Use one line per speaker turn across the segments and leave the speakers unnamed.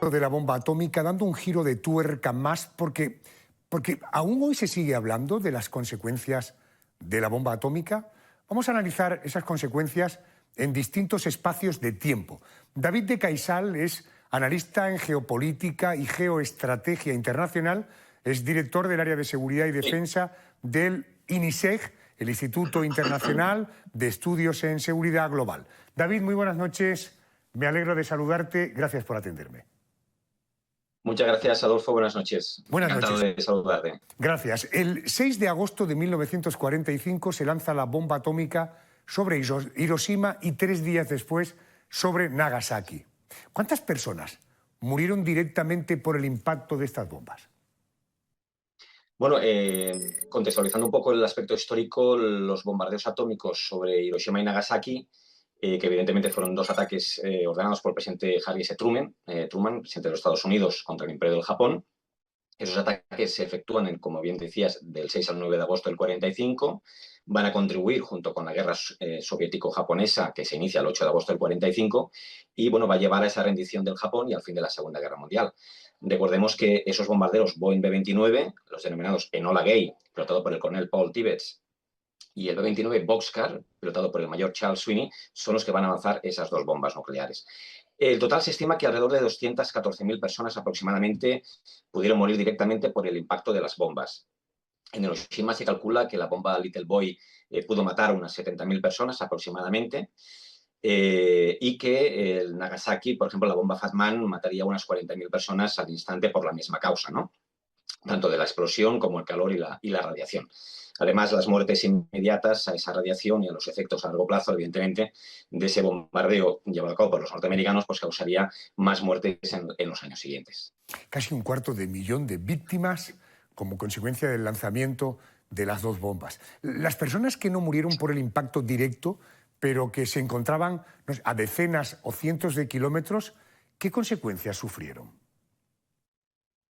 de la bomba atómica, dando un giro de tuerca más, porque aún hoy se sigue hablando de las consecuencias de la bomba atómica. Vamos a analizar esas consecuencias en distintos espacios de tiempo. David de Caisal es analista en geopolítica y geoestrategia internacional, es director del área de seguridad y defensa del INISEG, el Instituto Internacional de Estudios en Seguridad Global. David, muy buenas noches, me alegro de saludarte, gracias por atenderme.
Muchas gracias, Adolfo. Buenas noches.
Buenas
Encantado
noches.
de saludarte.
Gracias. El 6 de agosto de 1945 se lanza la bomba atómica sobre Hiroshima y 3 días después sobre Nagasaki. ¿Cuántas personas murieron directamente por el impacto de estas bombas?
Bueno, contextualizando un poco el aspecto histórico, los bombardeos atómicos sobre Hiroshima y Nagasaki, que evidentemente fueron dos ataques ordenados por el presidente Harry S. Truman, presidente de los Estados Unidos, contra el Imperio del Japón. Esos ataques se efectúan, como bien decías, del 6 al 9 de agosto del 45. Van a contribuir junto con la guerra soviético-japonesa, que se inicia el 8 de agosto del 45, y bueno, va a llevar a esa rendición del Japón y al fin de la Segunda Guerra Mundial. Recordemos que esos bombarderos Boeing B-29, los denominados Enola Gay, pilotado por el coronel Paul Tibbets, y el B-29 Boxcar, pilotado por el mayor Charles Sweeney, son los que van a lanzar esas dos bombas nucleares. El total se estima que alrededor de 214.000 personas aproximadamente pudieron morir directamente por el impacto de las bombas. En Hiroshima se calcula que la bomba Little Boy pudo matar a unas 70.000 personas aproximadamente, y que el Nagasaki, por ejemplo, la bomba Fat Man mataría a unas 40.000 personas al instante por la misma causa, ¿no? Tanto de la explosión como el calor y la radiación. Además, las muertes inmediatas a esa radiación y a los efectos a largo plazo, evidentemente, de ese bombardeo llevado a cabo por los norteamericanos, pues causaría más muertes en los años siguientes.
Casi 250.000 de víctimas como consecuencia del lanzamiento de las dos bombas. Las personas que no murieron por el impacto directo, pero que se encontraban a decenas o cientos de kilómetros, ¿qué consecuencias sufrieron?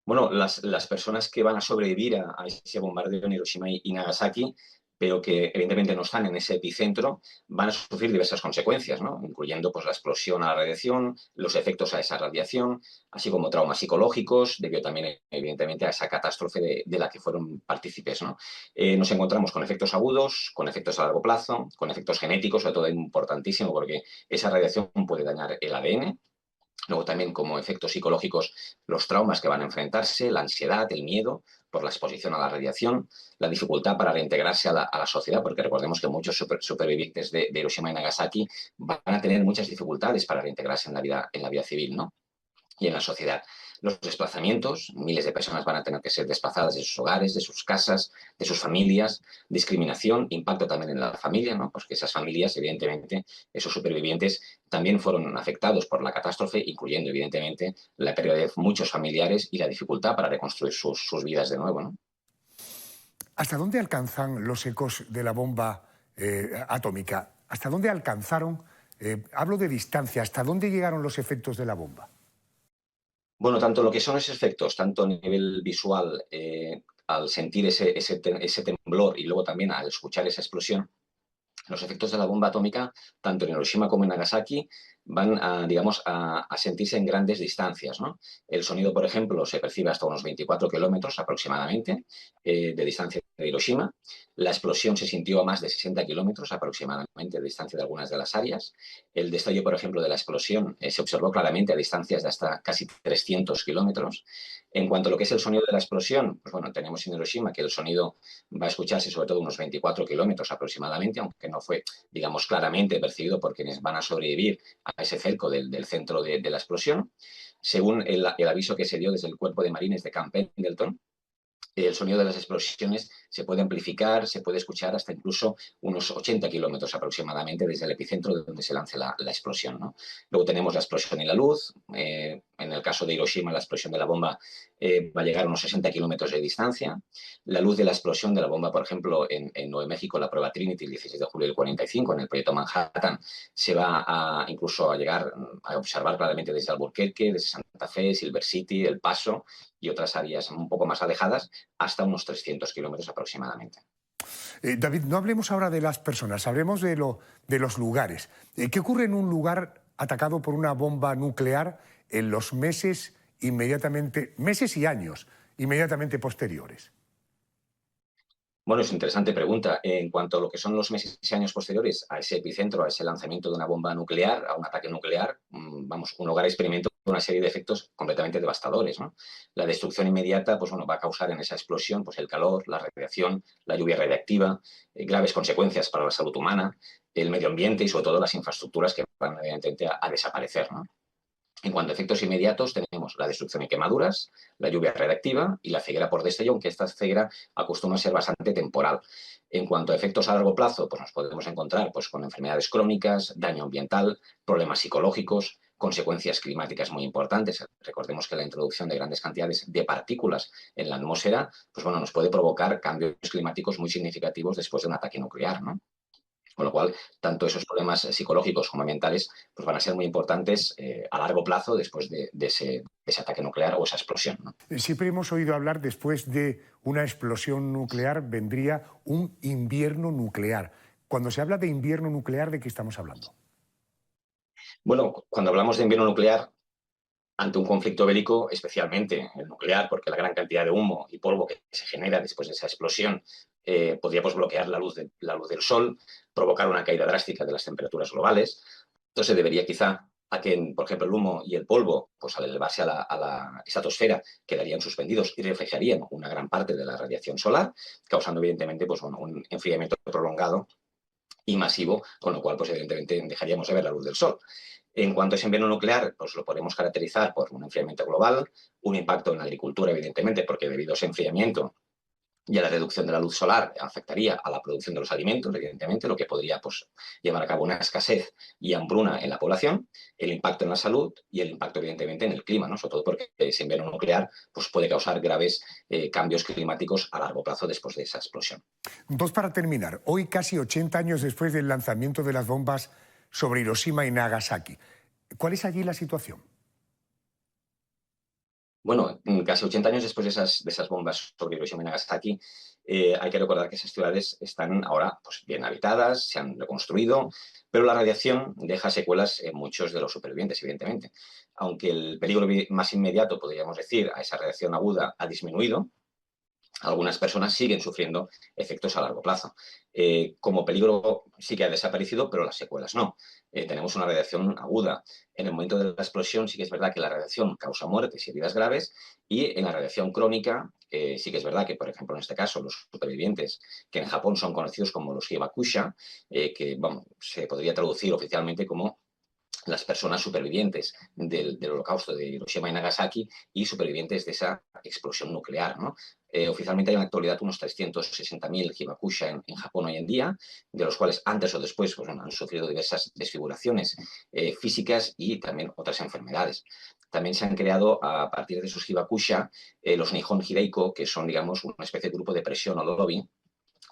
Bueno, las personas que van a sobrevivir a ese bombardeo en Hiroshima y Nagasaki, pero que evidentemente no están en ese epicentro, van a sufrir diversas consecuencias, ¿no? Incluyendo pues, la explosión a la radiación, los efectos a esa radiación, así como traumas psicológicos, debido también, evidentemente, a esa catástrofe de la que fueron partícipes, ¿no? Nos encontramos con efectos agudos, con efectos a largo plazo, con efectos genéticos, sobre todo importantísimo, porque esa radiación puede dañar el ADN. Luego también como efectos psicológicos los traumas que van a enfrentarse, la ansiedad, el miedo por la exposición a la radiación, la dificultad para reintegrarse a la sociedad, porque recordemos que muchos supervivientes de Hiroshima y Nagasaki van a tener muchas dificultades para reintegrarse en la vida civil, ¿no? Y en la sociedad. Los desplazamientos, miles de personas van a tener que ser desplazadas de sus hogares, de sus casas, de sus familias, discriminación, impacto también en la familia, ¿no? Pues que esas familias, evidentemente, esos supervivientes también fueron afectados por la catástrofe, incluyendo, evidentemente, la pérdida de muchos familiares y la dificultad para reconstruir sus vidas de nuevo, ¿no?
¿Hasta dónde alcanzan los ecos de la bomba atómica? ¿Hasta dónde alcanzaron? Hablo de distancia. ¿Hasta dónde llegaron los efectos de la bomba?
Bueno, tanto lo que son esos efectos, tanto a nivel visual, al sentir ese temblor y luego también al escuchar esa explosión, los efectos de la bomba atómica, tanto en Hiroshima como en Nagasaki, van a, digamos, a sentirse en grandes distancias, ¿no? El sonido, por ejemplo, se percibe hasta unos 24 kilómetros aproximadamente de distancia de Hiroshima. La explosión se sintió a más de 60 kilómetros aproximadamente de distancia de algunas de las áreas. El destello, por ejemplo, de la explosión se observó claramente a distancias de hasta casi 300 kilómetros. En cuanto a lo que es el sonido de la explosión, pues bueno, tenemos en Hiroshima que el sonido va a escucharse sobre todo unos 24 kilómetros aproximadamente, aunque no fue, digamos, claramente percibido por quienes van a sobrevivir a ese cerco del centro de la explosión. Según el aviso que se dio desde el Cuerpo de Marines de Camp Pendleton, el sonido de las explosiones se puede amplificar, se puede escuchar hasta incluso unos 80 kilómetros aproximadamente desde el epicentro de donde se lance la explosión, ¿no? Luego tenemos la explosión y la luz. En el caso de Hiroshima, la explosión de la bomba va a llegar a unos 60 kilómetros de distancia. La luz de la explosión de la bomba, por ejemplo, en Nuevo México, la prueba Trinity, el 16 de julio del 45, en el proyecto Manhattan, se va incluso a llegar a observar claramente desde Albuquerque, desde Santa Fe, Silver City, El Paso y otras áreas un poco más alejadas, hasta unos 300 kilómetros aproximadamente.
David, no hablemos ahora de las personas, hablemos de los lugares. ¿Qué ocurre en un lugar atacado por una bomba nuclear en los meses inmediatamente, meses y años inmediatamente posteriores?
Bueno, es una interesante pregunta. En cuanto a lo que son los meses y años posteriores a ese epicentro, a ese lanzamiento de una bomba nuclear, a un ataque nuclear, vamos, un hogar experimenta una serie de efectos completamente devastadores, ¿no? La destrucción inmediata, pues bueno, va a causar en esa explosión, pues el calor, la radiación, la lluvia radiactiva, graves consecuencias para la salud humana, el medio ambiente y sobre todo las infraestructuras que van evidentemente a desaparecer, ¿no? En cuanto a efectos inmediatos, tenemos la destrucción y quemaduras, la lluvia radiactiva y la ceguera por destello, aunque esta ceguera acostumbra a ser bastante temporal. En cuanto a efectos a largo plazo, pues nos podemos encontrar pues, con enfermedades crónicas, daño ambiental, problemas psicológicos, consecuencias climáticas muy importantes. Recordemos que la introducción de grandes cantidades de partículas en la atmósfera pues, bueno, nos puede provocar cambios climáticos muy significativos después de un ataque nuclear, ¿no? Con lo cual, tanto esos problemas psicológicos como ambientales pues van a ser muy importantes a largo plazo después de ese ataque nuclear o esa explosión, ¿no?
Siempre hemos oído hablar, después de una explosión nuclear vendría un invierno nuclear. Cuando se habla de invierno nuclear, ¿de qué estamos hablando?
Bueno, cuando hablamos de invierno nuclear, ante un conflicto bélico, especialmente el nuclear, porque la gran cantidad de humo y polvo que se genera después de esa explosión podría pues, bloquear la luz del sol, provocar una caída drástica de las temperaturas globales. Entonces debería quizá a que, por ejemplo, el humo y el polvo, pues al elevarse a la estratosfera, quedarían suspendidos y reflejarían una gran parte de la radiación solar, causando evidentemente pues, bueno, un enfriamiento prolongado y masivo, con lo cual, pues evidentemente, dejaríamos de ver la luz del sol. En cuanto a ese invierno nuclear, pues lo podemos caracterizar por un enfriamiento global, un impacto en la agricultura, evidentemente, porque debido a ese enfriamiento y a la reducción de la luz solar afectaría a la producción de los alimentos, evidentemente, lo que podría pues, llevar a cabo una escasez y hambruna en la población, el impacto en la salud y el impacto, evidentemente, en el clima, ¿no? Sobre todo porque ese invierno nuclear pues, puede causar graves cambios climáticos a largo plazo después de esa explosión.
Dos para terminar. Hoy, casi 80 años después del lanzamiento de las bombas sobre Hiroshima y Nagasaki, ¿cuál es allí la situación?
Bueno, casi 80 años después de esas bombas sobre Hiroshima y Nagasaki, hay que recordar que esas ciudades están ahora pues, bien habitadas, se han reconstruido, pero la radiación deja secuelas en muchos de los supervivientes, evidentemente. Aunque el peligro más inmediato, podríamos decir, a esa radiación aguda ha disminuido, algunas personas siguen sufriendo efectos a largo plazo. Como peligro sí que ha desaparecido, pero las secuelas no. Tenemos una radiación aguda. En el momento de la explosión sí que es verdad que la radiación causa muertes y heridas graves, y en la radiación crónica sí que es verdad que, por ejemplo, en este caso, los supervivientes, que en Japón son conocidos como los hibakusha, que bueno, se podría traducir oficialmente como las personas supervivientes del holocausto de Hiroshima y Nagasaki y supervivientes de esa explosión nuclear, ¿no? Oficialmente hay en la actualidad unos 360.000 hibakusha en Japón hoy en día, de los cuales antes o después pues, bueno, han sufrido diversas desfiguraciones físicas y también otras enfermedades. También se han creado a partir de esos hibakusha los Nihon Hireiko, que son, digamos, una especie de grupo de presión o lobby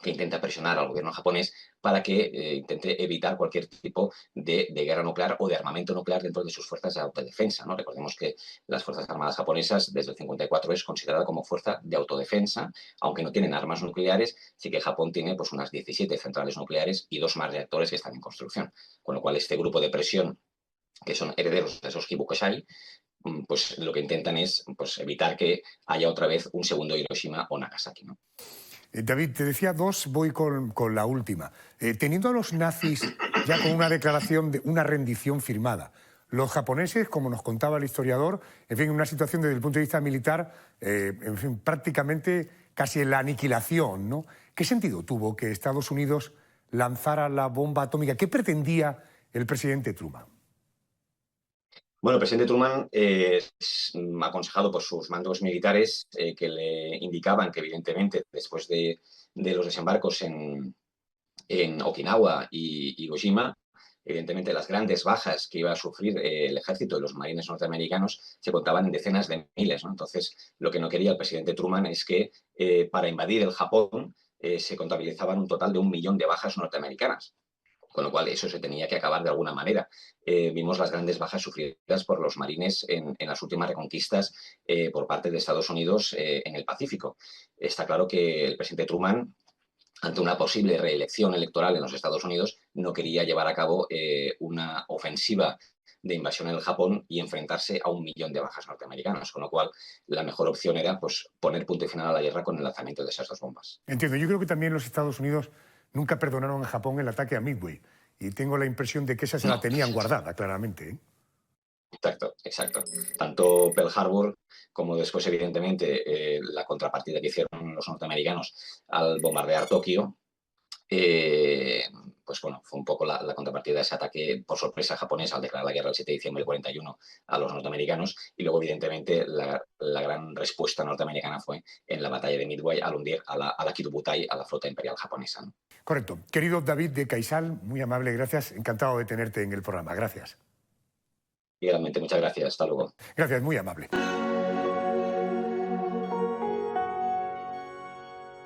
que intenta presionar al gobierno japonés para que intente evitar cualquier tipo de guerra nuclear o de armamento nuclear dentro de sus fuerzas de autodefensa, ¿no? Recordemos que las Fuerzas Armadas japonesas desde el 54 es considerada como fuerza de autodefensa, aunque no tienen armas nucleares, sí que Japón tiene pues, unas 17 centrales nucleares y 2 más reactores que están en construcción, con lo cual este grupo de presión, que son herederos de esos Hibakushai, pues lo que intentan es pues, evitar que haya otra vez un segundo Hiroshima o Nagasaki, ¿no?
David, te decía dos, voy con la última. Teniendo a los nazis ya con una declaración de una rendición firmada, los japoneses, como nos contaba el historiador, en fin, en una situación desde el punto de vista militar, en fin, prácticamente casi en la aniquilación, ¿no? ¿Qué sentido tuvo que Estados Unidos lanzara la bomba atómica? ¿Qué pretendía el presidente Truman?
Bueno, el presidente Truman aconsejado por sus mandos militares que le indicaban que evidentemente después de los desembarcos en Okinawa y Hiroshima, evidentemente las grandes bajas que iba a sufrir el ejército y los marines norteamericanos se contaban en decenas de miles, ¿no? Entonces, lo que no quería el presidente Truman es que para invadir el Japón se contabilizaban un total de 1 millón de bajas norteamericanas, con lo cual eso se tenía que acabar de alguna manera. Vimos las grandes bajas sufridas por los marines en las últimas reconquistas por parte de Estados Unidos en el Pacífico. Está claro que el presidente Truman, ante una posible reelección electoral en los Estados Unidos, no quería llevar a cabo una ofensiva de invasión en el Japón y enfrentarse a 1 millón de bajas norteamericanas, con lo cual la mejor opción era pues, poner punto y final a la guerra con el lanzamiento de esas 2 bombas.
Entiendo. Yo creo que también los Estados Unidos nunca perdonaron a Japón el ataque a Midway. Y tengo la impresión de que esa se la
No.
tenían guardada, claramente, ¿eh?
Exacto, exacto. Tanto Pearl Harbor como después, evidentemente, la contrapartida que hicieron los norteamericanos al bombardear Tokio, eh, pues bueno, fue un poco la contrapartida de ese ataque por sorpresa japonés al declarar la guerra el 7 de diciembre del 41 a los norteamericanos. Y luego, evidentemente, la gran respuesta norteamericana fue en la batalla de Midway al hundir a la Kirubutai, a la flota imperial japonesa, ¿no?
Correcto. Querido David de Caisal, muy amable, gracias. Encantado de tenerte en el programa. Gracias.
Y realmente muchas gracias. Hasta luego.
Gracias, muy amable.